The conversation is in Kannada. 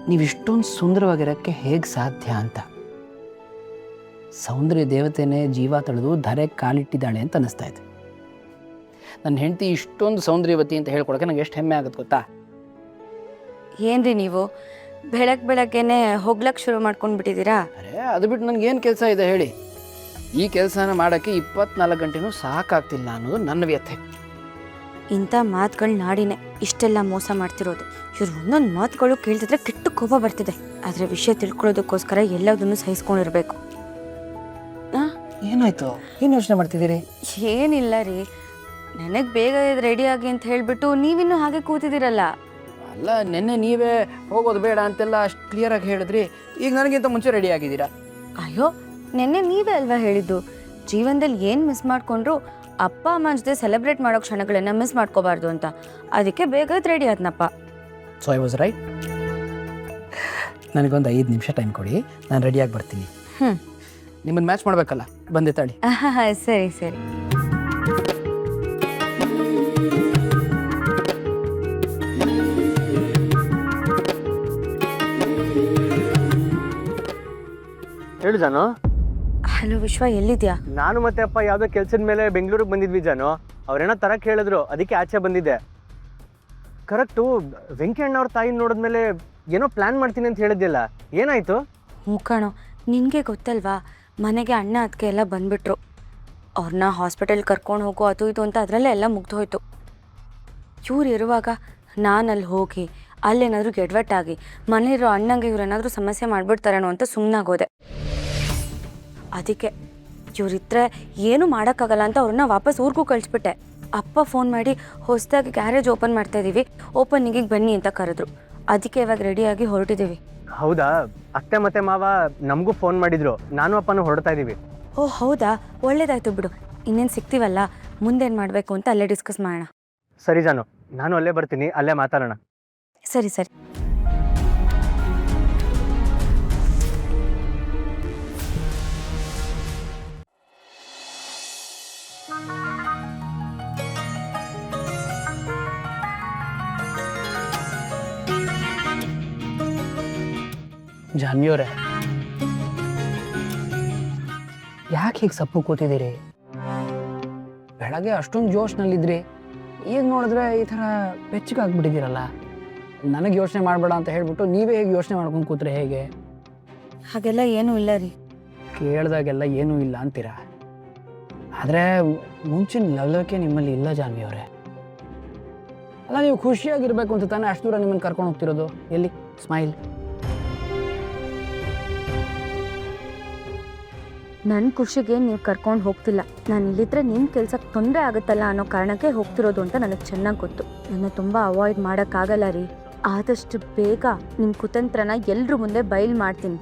ನೀವಿಷ್ಟೊಂದು ಸುಂದರವಾಗಿರೋಕ್ಕೆ ಹೇಗೆ ಸಾಧ್ಯ ಅಂತ. ಸೌಂದರ್ಯ ದೇವತೆನೇ ಜೀವ ತಳೆದು ಧರೆಗೆ ಕಾಲಿಟ್ಟಿದ್ದಾಳೆ ಅಂತ ಅನ್ನಿಸ್ತಾ ಇದೆ. ನನ್ನ ಹೆಂಡತಿ ಇಷ್ಟೊಂದು ಸೌಂದರ್ಯವತಿ ಅಂತ ಹೇಳ್ಕೊಳಕ್ಕೆ ನಂಗೆ ಎಷ್ಟು ಹೆಮ್ಮೆ ಆಗುತ್ತೆ ಗೊತ್ತಾ. ಏನ್ರಿ ನೀವು ಬೆಳಗ್ಗೆನೆ ಹೋಗ್ಲಕ್ಕೆ ಶುರು ಮಾಡ್ಕೊಂಡು ಬಿಟ್ಟಿದ್ದೀರಾ? ಅರೆ ಅದು ಬಿಟ್ಟು ನನಗೇನು ಕೆಲಸ ಇದೆ ಹೇಳಿ. ಈ ಕೆಲಸನ ಮಾಡೋಕ್ಕೆ 24 ಗಂಟೆನೂ ಸಾಕಾಗ್ತಿಲ್ಲ ಅನ್ನೋದು ನನ್ನ ವ್ಯಥೆ. ಇಂಥ ಮಾತುಗಳು ನಾಡಿನೇ ಇಷ್ಟೆಲ್ಲ ಮೋಸ ಮಾಡ್ತಿರೋದು. ಇವ್ರು ಒಂದೊಂದು ಮಾತುಗಳು ಕೇಳ್ತಿದ್ರೆ ಕೆಟ್ಟ ಕೋಪ ಬರ್ತಿದೆ. ಆದರೆ ವಿಷಯ ತಿಳ್ಕೊಳ್ಳೋದಕ್ಕೋಸ್ಕರ ಎಲ್ಲದನ್ನು ಸಹಿಸ್ಕೊಂಡಿರ್ಬೇಕು. ಏನಾಯ್ತು? ಏನು ಯೋಚನೆ ಮಾಡ್ತಿದ್ದೀರಿ? ಏನಿಲ್ಲ ರೀ, ನನಗೆ ಬೇಗ ರೆಡಿ ಆಗಿ ಅಂತ ಹೇಳಿಬಿಟ್ಟು ನೀವಿನ್ನೂ ಹಾಗೆ ಕೂತಿದ್ದೀರಲ್ಲ. ಅಲ್ಲ, ನೆನ್ನೆ ನೀವೇ ಹೋಗೋದು ಬೇಡ ಅಂತೆಲ್ಲ ಅಷ್ಟು ಕ್ಲಿಯರಾಗಿ ಹೇಳಿದ್ರಿ. ಈಗ ನನಗಿಂತ ಮುಂಚೆ ರೆಡಿ ಆಗಿದ್ದೀರಾ. ಅಯ್ಯೋ, ನೆನ್ನೆ ನೀವೇ ಅಲ್ವಾ ಹೇಳಿದ್ದು ಜೀವನದಲ್ಲಿ ಏನು ಮಿಸ್ ಮಾಡಿಕೊಂಡ್ರು ಅಪ್ಪ ಅಮ್ಮ ಜೊತೆ ಸೆಲೆಬ್ರೇಟ್ ಮಾಡೋ ಕ್ಷಣಗಳನ್ನು ಮಿಸ್ ಮಾಡ್ಕೋಬಾರ್ದು ಅಂತ. ಅದಕ್ಕೆ ಬೇಗ ರೆಡಿ ಆದ್ನಪ್ಪ. So I was right. ನನಗೊಂದು 5 ನಿಮಿಷ ಟೈಮ್ ಕೊಡಿ, ನಾನು ರೆಡಿಯಾಗಿ ಬರ್ತೀನಿ. ನಿಮ್ಮನ್ನು ಮ್ಯಾಚ್ ಮಾಡಬೇಕಲ್ಲ, ಬಂದೆ ತಾಳಿ. ಸರಿ ಸರಿ. ಹೇಳು ಜಾನು. ಹಲೋ ವಿಶ್ವ, ಎಲ್ಲಿದ್ಯಾ? ನಾನು ಮತ್ತೆ ಅಪ್ಪ ಯಾವುದೋ ಕೆಲಸದ ಮೇಲೆ ಬೆಂಗಳೂರಿಗೆ ಬಂದಿದ್ವಿ ಜಾನು. ಅವ್ರೇನೋ ತರಕ್ಕೆ ಹೇಳಿದ್ರು, ಅದಕ್ಕೆ ಆಚೆ ಬಂದಿದ್ದೆ. ಕರೆಕ್ಟು, ವೆಂಕಿ ಅಣ್ಣವ್ರ ತಾಯಿ ನೋಡಿದ್ಮೇಲೆ ಏನೋ ಪ್ಲಾನ್ ಮಾಡ್ತೀನಿ ಅಂತ ಹೇಳಿದ್ಯಲ್ಲ, ಏನಾಯ್ತು? ಕಣೋ, ನಿನಗೆ ಗೊತ್ತಲ್ವಾ, ಮನೆಗೆ ಅಣ್ಣ ಅದಕ್ಕೆ ಎಲ್ಲ ಬಂದ್ಬಿಟ್ರು. ಅವ್ರನ್ನ ಹಾಸ್ಪಿಟಲ್ ಕರ್ಕೊಂಡು ಹೋಗೋ ಅದು ಇದು ಅಂತ ಅದರಲ್ಲೇ ಎಲ್ಲ ಮುಗ್ದೋಯ್ತು. ಇವ್ರು ಇರುವಾಗ ನಾನು ಅಲ್ಲಿ ಹೋಗಿ ಅಲ್ಲೇನಾದರೂ ಗೆಡ್ವಟ್ಟಾಗಿ ಮನೆಯಿರೋ ಅಣ್ಣಂಗೆ ಇವ್ರೇನಾದರೂ ಸಮಸ್ಯೆ ಮಾಡಿಬಿಡ್ತಾರೇನೋ ಅಂತ ಸುಮ್ಮನಾಗೋದೆ. ಅದಕ್ಕೆ ಇವರಿದ್ರೆ ಏನೂ ಮಾಡೋಕ್ಕಾಗಲ್ಲ ಅಂತ ಅವ್ರನ್ನ ವಾಪಸ್ ಊರಿಗೂ ಕಳಿಸ್ಬಿಟ್ಟೆ. ಅಪ್ಪ ಫೋನ್ ಮಾಡಿ ಹೊಸದಾಗಿ ಗ್ಯಾರೇಜ್ ಓಪನ್ ಮಾಡ್ತಾಯಿದ್ದೀವಿ, ಓಪನಿಂಗಿಗೆ ಬನ್ನಿ ಅಂತ ಕರೆದ್ರು. ಅದಕ್ಕೆ ಇವಾಗ ರೆಡಿಯಾಗಿ ಹೊರಟಿದ್ದೀವಿ. ಹೌದಾ? ಅತ್ತೆ ಮತ್ತೆ ಮಾವ ನಮಗೂ ಫೋನ್ ಮಾಡಿದ್ರು, ನಾನು ಅಪ್ಪನೂ ಹೊರಡ್ತಾ ಇದ್ದೀವಿ. ಓ ಹೌದಾ, ಒಳ್ಳೇದಾಯ್ತು ಬಿಡು. ಇನ್ನೇನು ಸಿಗ್ತೀವಲ್ಲ, ಮುಂದೇನು ಮಾಡಬೇಕು ಅಂತ ಅಲ್ಲೇ ಡಿಸ್ಕಸ್ ಮಾಡೋಣ. ಸರಿ ಜಾನು, ನಾನು ಅಲ್ಲೇ ಬರ್ತೀನಿ, ಅಲ್ಲೇ ಮಾತಾಡೋಣ. ಸರಿ ಸರಿ. ಜಾನ್ವಿಯವರೇ, ಯಾಕೆ ಹೀಗೆ ಸಪ್ಪು ಕೂತಿದ್ದೀರಿ? ಬೆಳಗ್ಗೆ ಅಷ್ಟೊಂದು ಜೋಶ್ನಲ್ಲಿದ್ರಿ, ಈಗ ನೋಡಿದ್ರೆ ಈ ಥರ ಬೆಚ್ಚಗಾಗ್ಬಿಟ್ಟಿದ್ದೀರಲ್ಲ. ನನಗೆ ಯೋಚನೆ ಮಾಡಬೇಡ ಅಂತ ಹೇಳ್ಬಿಟ್ಟು ನೀವೇ ಹೇಗೆ ಯೋಚನೆ ಮಾಡ್ಕೊಂಡು ಕೂತ್ರೆ ಹೇಗೆ? ಹಾಗೆಲ್ಲ ಏನೂ ಇಲ್ಲ ರೀ. ಕೇಳಿದಾಗೆಲ್ಲ ಏನೂ ಇಲ್ಲ ಅಂತೀರಾ, ಆದರೆ ಮುಂಚಿನ ಲವಲವಿಕೆ ನಿಮ್ಮಲ್ಲಿ ಇಲ್ಲ ಜಾನ್ವಿಯವರೇ. ಅಲ್ಲ, ನೀವು ಖುಷಿಯಾಗಿರ್ಬೇಕು ಅಂತ ತಾನೇ ಅಷ್ಟು ದೂರ ನಿಮ್ಮನ್ನು ಕರ್ಕೊಂಡು ಹೋಗ್ತಿರೋದು. ಎಲ್ಲಿ ಸ್ಮೈಲ್? ನನ್ನ ಖುಷಿಗೆ ನೀವು ಕರ್ಕೊಂಡು ಹೋಗ್ತಿಲ್ಲ. ನಾನು ಇಲ್ಲಿದ್ರೆ ನಿಮ್ಮ ಕೆಲ್ಸಕ್ಕೆ ತೊಂದರೆ ಆಗುತ್ತಲ್ಲ ಅನ್ನೋ ಕಾರಣಕ್ಕೆ ಹೋಗ್ತಿರೋದು ಅಂತ ನನಗೆ ಚೆನ್ನಾಗಿ ಗೊತ್ತು. ನನ್ನ ತುಂಬ ಅವಾಯ್ಡ್ ಮಾಡೋಕ್ಕಾಗಲ್ಲ ರೀ. ಆದಷ್ಟು ಬೇಗ ನಿಮ್ಮ ಕುತಂತ್ರನ ಎಲ್ಲರ ಮುಂದೆ ಬಯಲು ಮಾಡ್ತೀನಿ.